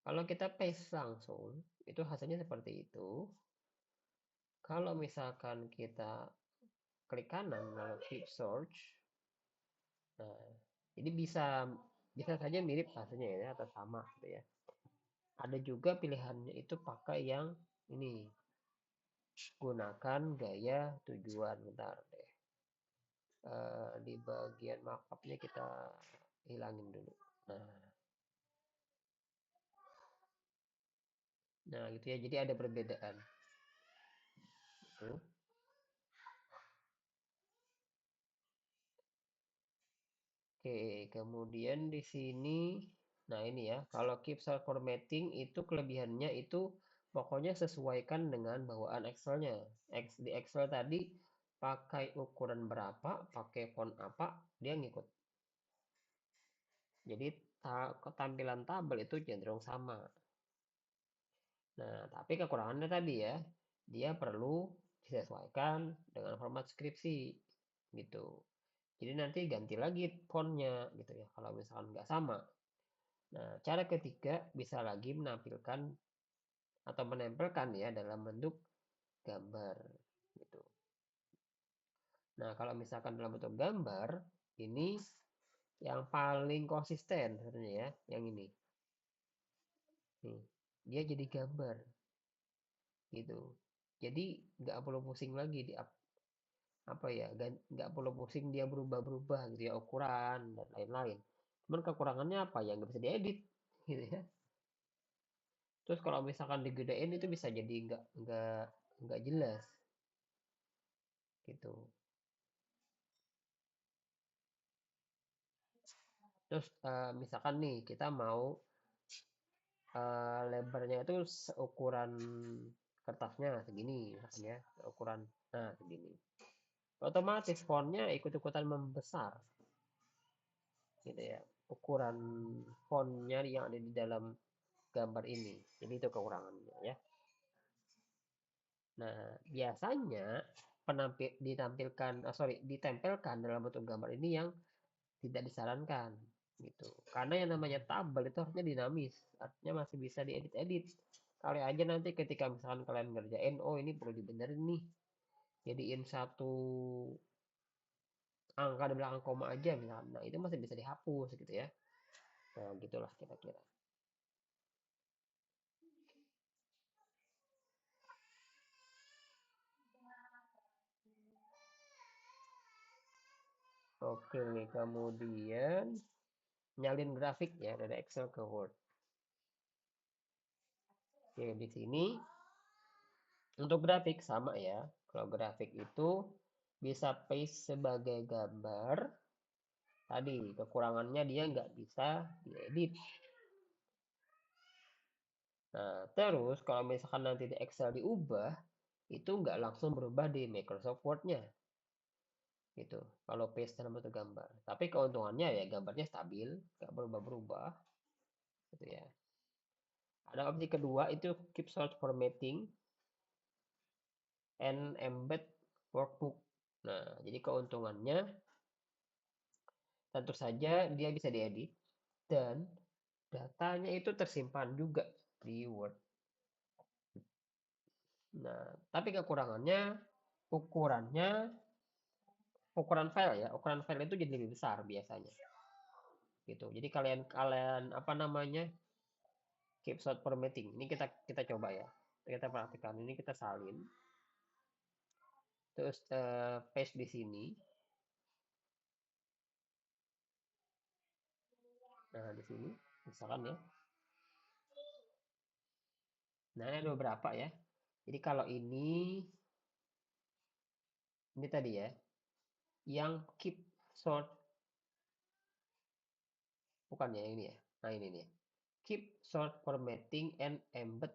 Kalau kita paste langsung, itu hasilnya seperti itu. Kalau misalkan kita klik kanan lalu keep search, nah, jadi bisa bisa saja mirip hasilnya ya atau sama gitu ya. Ada juga pilihannya itu pakai yang ini, gunakan gaya tujuan. Bentar deh. Di bagian markupnya kita hilangin dulu. Nah gitu ya, jadi ada perbedaan. Tuh. Oke, kemudian di sini, nah ini ya, kalau keep cell formatting itu kelebihannya itu pokoknya sesuaikan dengan bawaan Excelnya. Di Excel tadi pakai ukuran berapa, pakai font apa, dia ngikut. Jadi tampilan tabel itu cenderung sama. Nah, tapi kekurangannya tadi ya, dia perlu disesuaikan dengan format skripsi gitu. Jadi nanti ganti lagi fontnya gitu ya, kalau misalkan nggak sama. Nah, cara ketiga bisa lagi menampilkan atau menempelkan ya dalam bentuk gambar gitu. Nah, kalau misalkan dalam bentuk gambar, ini yang paling konsisten sebenarnya ya, yang ini. Nih, dia jadi gambar gitu. Jadi nggak perlu pusing lagi di apa ya, nggak perlu pusing dia berubah-berubah gitu ya ukuran dan lain-lain. Cuman kekurangannya apa ya, nggak bisa diedit gitu ya. Terus kalau misalkan digedein itu bisa jadi nggak jelas gitu. Terus misalkan nih kita mau lebarnya itu seukuran kertasnya segini misalkan ya, ukuran nah segini. Otomatis fontnya ikut-ikutan membesar gitu ya. Ukuran fontnya yang ada di dalam gambar ini. Jadi itu kekurangannya ya. Nah, biasanya ditempelkan dalam bentuk gambar ini yang tidak disarankan gitu. Karena yang namanya tabel itu harusnya dinamis, artinya masih bisa diedit-edit. Kali aja nanti ketika misalkan kalian ngerjain, oh ini perlu dibenerin nih, jadiin satu angka di belakang koma aja misalkan. Nah, itu masih bisa dihapus gitu ya. Nah, gitulah kira-kira. Oke, kemudian nyalin grafik ya dari Excel ke Word. Oke, di sini untuk grafik sama ya. Kalau grafik itu bisa paste sebagai gambar. Tadi kekurangannya dia nggak bisa diedit. Nah, terus kalau misalkan nanti di Excel diubah, itu nggak langsung berubah di Microsoft Word-nya gitu. Kalau paste dalam bentuk gambar. Tapi keuntungannya ya gambarnya stabil, nggak berubah-berubah gitu ya. Ada opsi kedua itu keep source formatting and embed workbook. Nah, jadi keuntungannya tentu saja dia bisa diedit dan datanya itu tersimpan juga di Word. Nah, tapi kekurangannya ukurannya ukuran file ya, ukuran file itu jadi lebih besar biasanya. Gitu. Jadi kalian kalian apa namanya? Keep short formatting. Ini kita coba ya. Kita praktikkan ini kita salin. Terus paste di sini. Nah, di sini misalkan ya. Nah, ada beberapa ya. Jadi kalau ini tadi ya, yang keep short bukan ya ini ya. Nah, ini nih. Keep short formatting and embed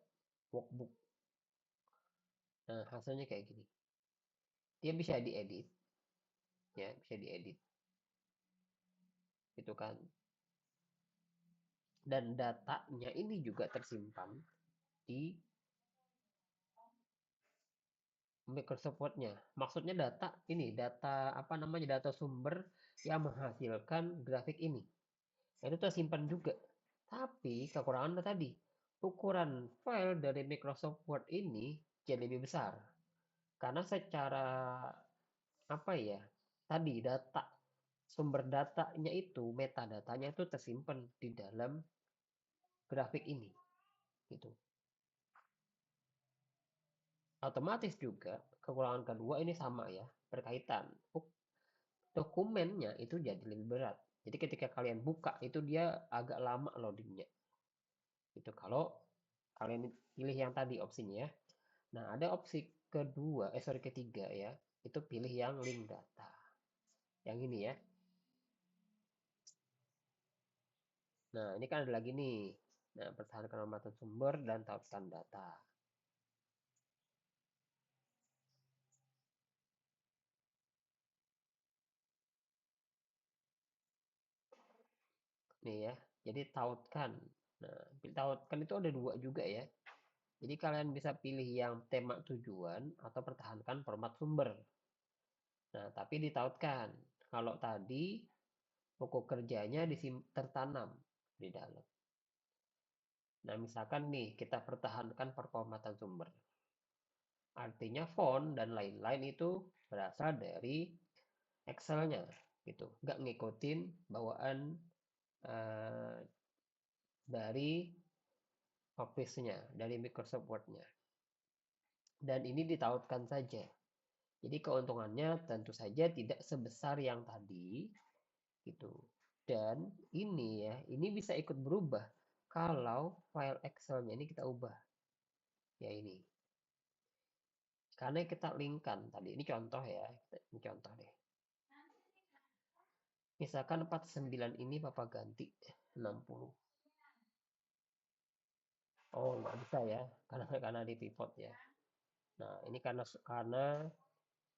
workbook. Nah, hasilnya kayak gini. Dia bisa diedit, ya, bisa diedit. Gitu kan. Dan datanya ini juga tersimpan di Microsoft Word-nya. Maksudnya data apa namanya data sumber yang menghasilkan grafik ini. Itu tersimpan juga. Tapi kekurangannya tadi, ukuran file dari Microsoft Word ini jadi lebih besar. Karena secara apa ya? Tadi sumber datanya itu, metadatanya itu tersimpan di dalam grafik ini, gitu. Otomatis juga kekurangan kedua ini sama ya, berkaitan. Dokumennya itu jadi lebih berat. Jadi ketika kalian buka itu dia agak lama loadingnya. Itu kalau kalian pilih yang tadi opsinya ya. Nah, ada opsi ketiga ya. Itu pilih yang link data. Yang ini ya. Nah, ini kan ada lagi nih. Nah, pertahankan keselamatan sumber dan tautkan data. Nih ya. Jadi tautkan. Nah, tautkan itu ada dua juga ya. Jadi kalian bisa pilih yang tema tujuan atau pertahankan format sumber. Nah, tapi ditautkan. Kalau tadi pokok kerjanya tertanam di dalam. Nah, misalkan nih kita pertahankan performatan sumber. Artinya font dan lain-lain itu berasal dari Excel-nya gitu. Nggak ngikutin bawaan eh, dari Office-nya, dari Microsoft Word-nya. Dan ini ditautkan saja. Jadi keuntungannya tentu saja tidak sebesar yang tadi gitu. Dan ini ya, ini bisa ikut berubah kalau file Excel-nya ini kita ubah. Ya ini. Karena kita linkkan tadi. Ini contoh ya. Ini contoh deh. Misalkan 49 ini Papa ganti 60. Oh, nggak bisa ya. Karena di pivot ya. Nah, ini karena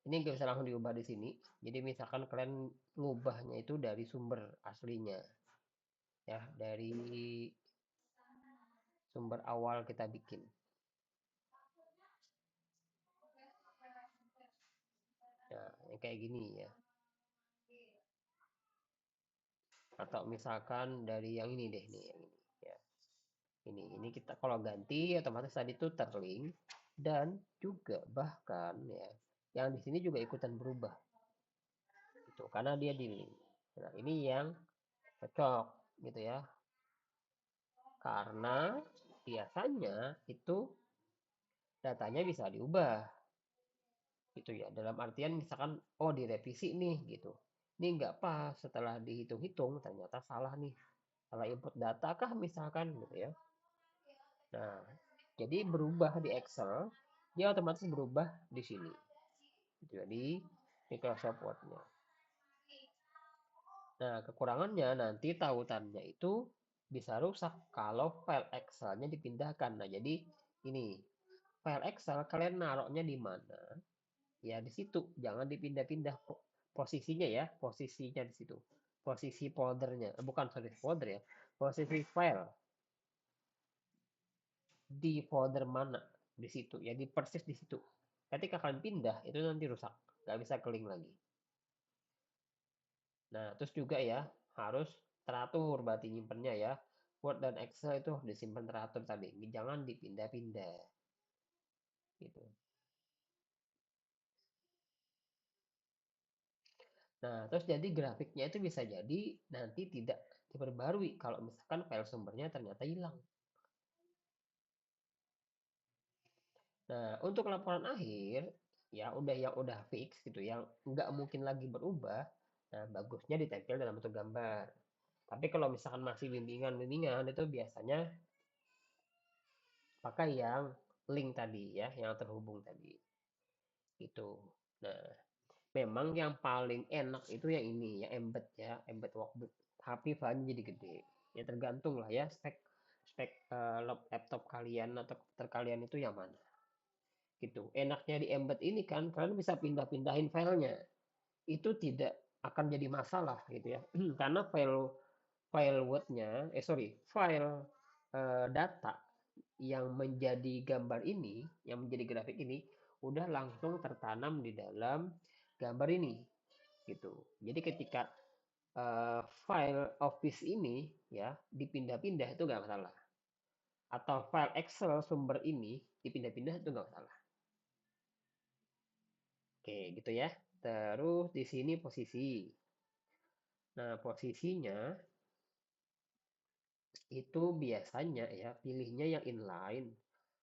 ini nggak bisa langsung diubah di sini. Jadi misalkan kalian ngubahnya itu dari sumber aslinya. Ya, dari sumber awal kita bikin. Nah, yang kayak gini ya. Atau misalkan dari yang ini deh nih, yang ini ya. Ini kita kalau ganti otomatis tadi itu terlink dan juga bahkan ya yang di sini juga ikutan berubah. Itu karena dia di link. Nah, ini yang cocok gitu ya. Karena biasanya itu datanya bisa diubah gitu ya. Dalam artian misalkan oh direvisi nih gitu. Ini nggak pas setelah dihitung-hitung ternyata salah nih. Salah input data kah misalkan gitu ya. Nah, jadi berubah di Excel, dia otomatis berubah di sini. Jadi Microsoft Word-nya. Nah, kekurangannya nanti tautannya itu Bisa rusak kalau file Excel-nya dipindahkan. Nah, jadi ini file Excel kalian naruhnya di mana? Ya di situ, jangan dipindah-pindah posisinya ya, posisinya di situ. Posisi foldernya, bukan sorry folder ya, posisi file di folder mana di situ ya, di persis di situ. Ketika kalian pindah itu nanti rusak, nggak bisa keling lagi. Nah, terus juga ya harus teratur berarti nyimpennya ya. Word dan Excel itu disimpan teratur tadi, jangan dipindah-pindah gitu. Nah, terus jadi grafiknya itu bisa jadi nanti tidak diperbarui kalau misalkan file sumbernya ternyata hilang. Nah, untuk laporan akhir, ya udah yang udah fix gitu, yang nggak mungkin lagi berubah, nah bagusnya ditempel dalam bentuk gambar. Tapi kalau misalkan masih bimbingan-bimbingan itu biasanya pakai yang link tadi ya, yang terhubung tadi. Gitu. Nah, memang yang paling enak itu yang ini, ya embed ya, embed workbook. Tapi filenya jadi gede. Ya tergantung lah ya spek spek laptop kalian atau komputer kalian itu yang mana. Gitu. Enaknya di embed ini kan kalian bisa pindah-pindahin filenya. Itu tidak akan jadi masalah gitu ya. Karena file file Word-nya, file data yang menjadi gambar ini, yang menjadi grafik ini, udah langsung tertanam di dalam gambar ini, gitu. Jadi ketika file Office ini ya dipindah-pindah itu nggak masalah. Atau file Excel sumber ini dipindah-pindah itu nggak masalah. Oke, gitu ya. Terus di sini posisi. Nah, posisinya itu biasanya ya pilihnya yang inline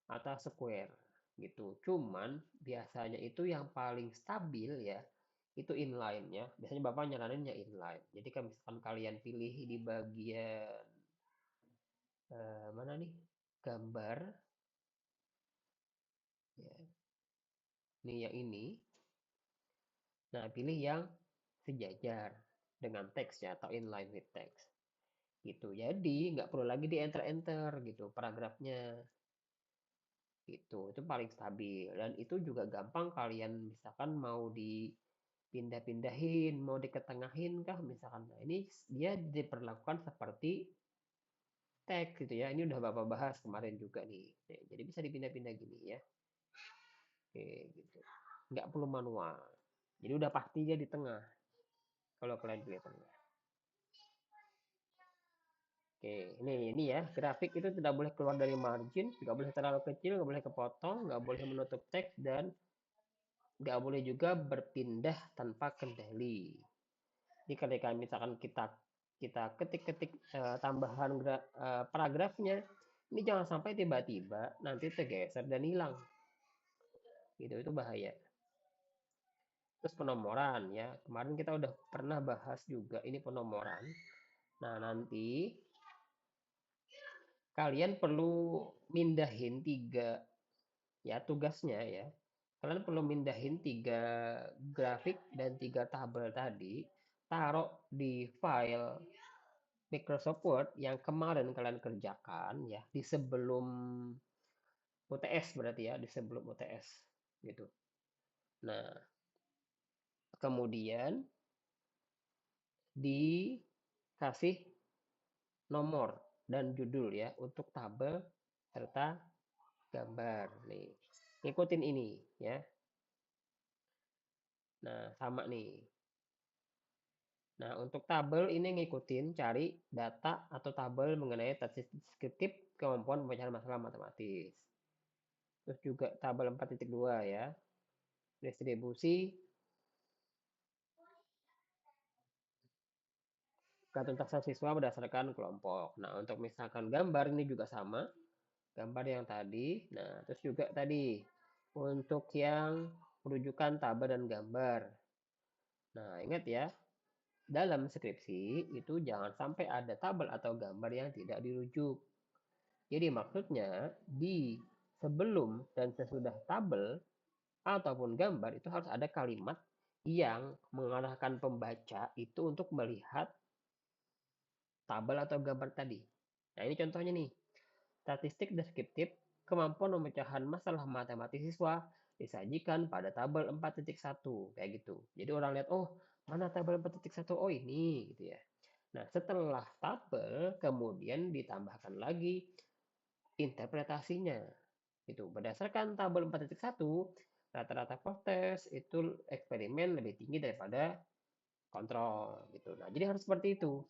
atau square gitu. Cuman biasanya itu yang paling stabil ya itu inline ya. Biasanya Bapak nyaranin yang inline. Jadi kalau misalkan kalian pilih di bagian mana nih? Gambar ya. Nih yang ini. Nah, pilih yang sejajar dengan teks ya atau inline with text. Gitu. Jadi nggak perlu lagi di enter-enter gitu paragrafnya. Itu paling stabil dan itu juga gampang kalian misalkan mau dipindah-pindahin, mau diketengahin kah misalkan. Nah, ini dia diperlakukan seperti teks gitu ya. Ini udah Bapak bahas kemarin juga nih. Jadi bisa dipindah-pindah gini ya. Oke, gitu. Nggak perlu manual. Jadi udah pasti dia di tengah kalau kalian pilih tengah. Oke, ini ya, grafik itu tidak boleh keluar dari margin, nggak boleh terlalu kecil, nggak boleh kepotong, nggak boleh menutup teks, dan nggak boleh juga berpindah tanpa kendali. Jadi ketika misalkan kita kita ketik-ketik tambahan paragrafnya, ini jangan sampai tiba-tiba nanti tergeser dan hilang. Gitu, itu bahaya. Terus penomoran ya. Kemarin kita udah pernah bahas juga ini penomoran. Nah, nanti kalian perlu mindahin tiga ya tugasnya ya. Kalian perlu mindahin tiga grafik dan tiga tabel tadi, taruh di file Microsoft Word yang kemarin kalian kerjakan ya di sebelum UTS berarti ya di sebelum UTS gitu. Nah, kemudian dikasih nomor dan judul ya untuk tabel serta gambar nih. Ikutin ini ya. Nah, sama nih. Nah, untuk tabel ini ngikutin cari data atau tabel mengenai deskriptif kemampuan pemecahan masalah matematis. Terus juga tabel 4.2 ya. Distribusi ketuntasan siswa berdasarkan kelompok. Nah, untuk misalkan gambar ini juga sama. Gambar yang tadi. Nah, terus juga tadi untuk yang rujukan tabel dan gambar. Nah, ingat ya, dalam skripsi itu jangan sampai ada tabel atau gambar yang tidak dirujuk. Jadi maksudnya di sebelum dan sesudah tabel ataupun gambar itu harus ada kalimat yang mengarahkan pembaca itu untuk melihat tabel atau gambar tadi. Nah, ini contohnya nih. Statistik deskriptif, kemampuan pemecahan masalah matematis siswa disajikan pada tabel 4.1 kayak gitu. Jadi orang lihat, oh, mana tabel 4.1? Oh, ini gitu ya. Nah, setelah tabel kemudian ditambahkan lagi interpretasinya. Itu berdasarkan tabel 4.1, rata-rata protes itu eksperimen lebih tinggi daripada kontrol gitu. Nah, jadi harus seperti itu.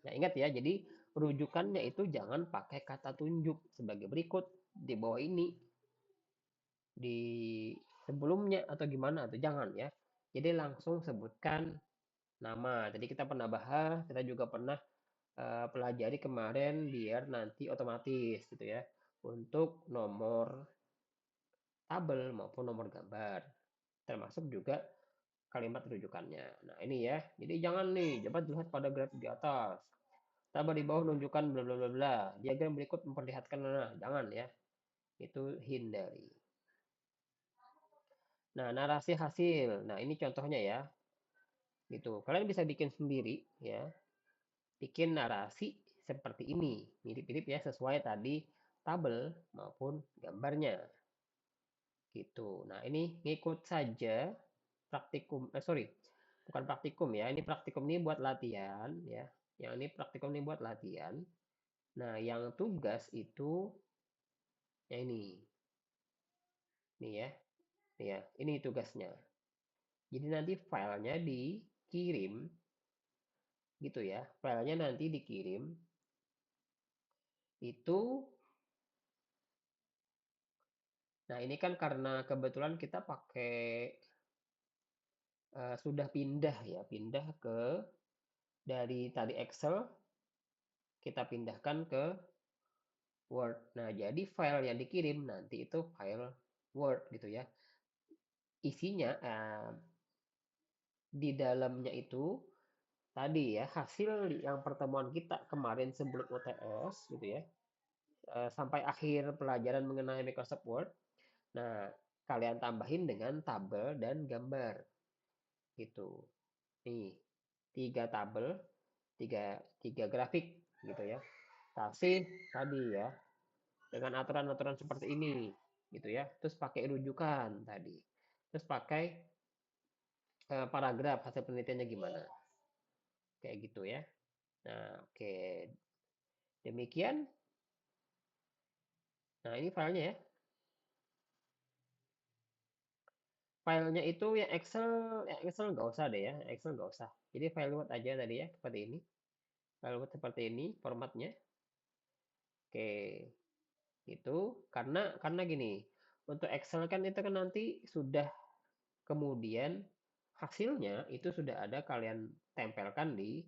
Nah, ingat ya, jadi rujukannya itu jangan pakai kata tunjuk sebagai berikut di bawah ini, di sebelumnya atau gimana atau jangan ya. Jadi langsung sebutkan nama. Jadi kita pernah bahas, kita juga pernah pelajari kemarin biar nanti otomatis gitu ya untuk nomor tabel maupun nomor gambar, termasuk juga kalimat rujukannya. Nah, ini ya. Jadi jangan nih, dapat dilihat pada grafik di atas. Tabel di bawah menunjukkan bla bla bla bla. Diagram berikut memperlihatkan nah, jangan ya. Itu hindari. Nah, narasi hasil. Nah, ini contohnya ya. Gitu. Kalian bisa bikin sendiri ya. Bikin narasi seperti ini. Mirip-mirip ya sesuai tadi tabel maupun gambarnya. Gitu. Nah, ini ngikut saja praktikum sorry, bukan praktikum ya. Ini praktikum ini buat latihan ya. Yang ini praktikum ini buat latihan. Nah, yang tugas itu ya ini. Nih ya. Nih ya, ini tugasnya. Jadi nanti filenya dikirim gitu ya. Filenya nanti dikirim itu. Nah, ini kan karena kebetulan kita pakai sudah pindah ya, pindah ke dari tadi Excel kita pindahkan ke Word. Nah, jadi file yang dikirim nanti itu file Word gitu ya. Isinya di dalamnya itu tadi ya hasil yang pertemuan kita kemarin sebelum UTS gitu ya. Sampai akhir pelajaran mengenai Microsoft Word. Nah, kalian tambahin dengan tabel dan gambar gitu. Nih, tiga tabel, tiga grafik gitu ya. Kasih tadi ya dengan aturan-aturan seperti ini gitu ya. Terus pakai rujukan tadi. Terus pakai paragraf hasil penelitiannya gimana. Kayak gitu ya. Nah, oke. Demikian. Nah, ini filenya ya. Filenya itu yang Excel nggak usah deh ya. Excel nggak usah. Jadi file Word aja tadi ya, seperti ini. File Word seperti ini formatnya. Oke, itu karena gini. Untuk Excel kan itu kan nanti sudah kemudian hasilnya itu sudah ada kalian tempelkan di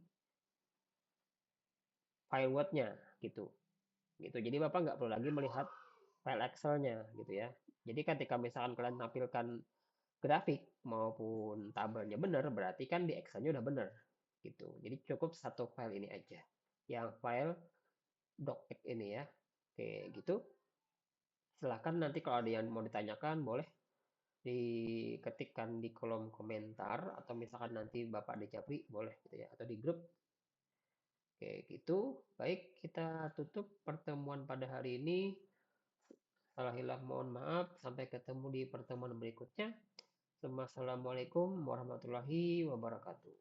file Word-nya gitu. Gitu. Jadi Bapak nggak perlu lagi melihat file Excel-nya gitu ya. Jadi ketika misalkan kalian tampilkan grafik maupun tabelnya benar, berarti kan di Excel-nya udah benar gitu. Jadi cukup satu file ini aja. Yang file docx ini ya. Oke, gitu. Silahkan nanti kalau ada yang mau ditanyakan boleh diketikkan di kolom komentar atau misalkan nanti Bapak di Japri boleh gitu ya atau di grup. Oke, gitu. Baik, kita tutup pertemuan pada hari ini. Salah hilaf mohon maaf. Sampai ketemu di pertemuan berikutnya. Assalamualaikum warahmatullahi wabarakatuh.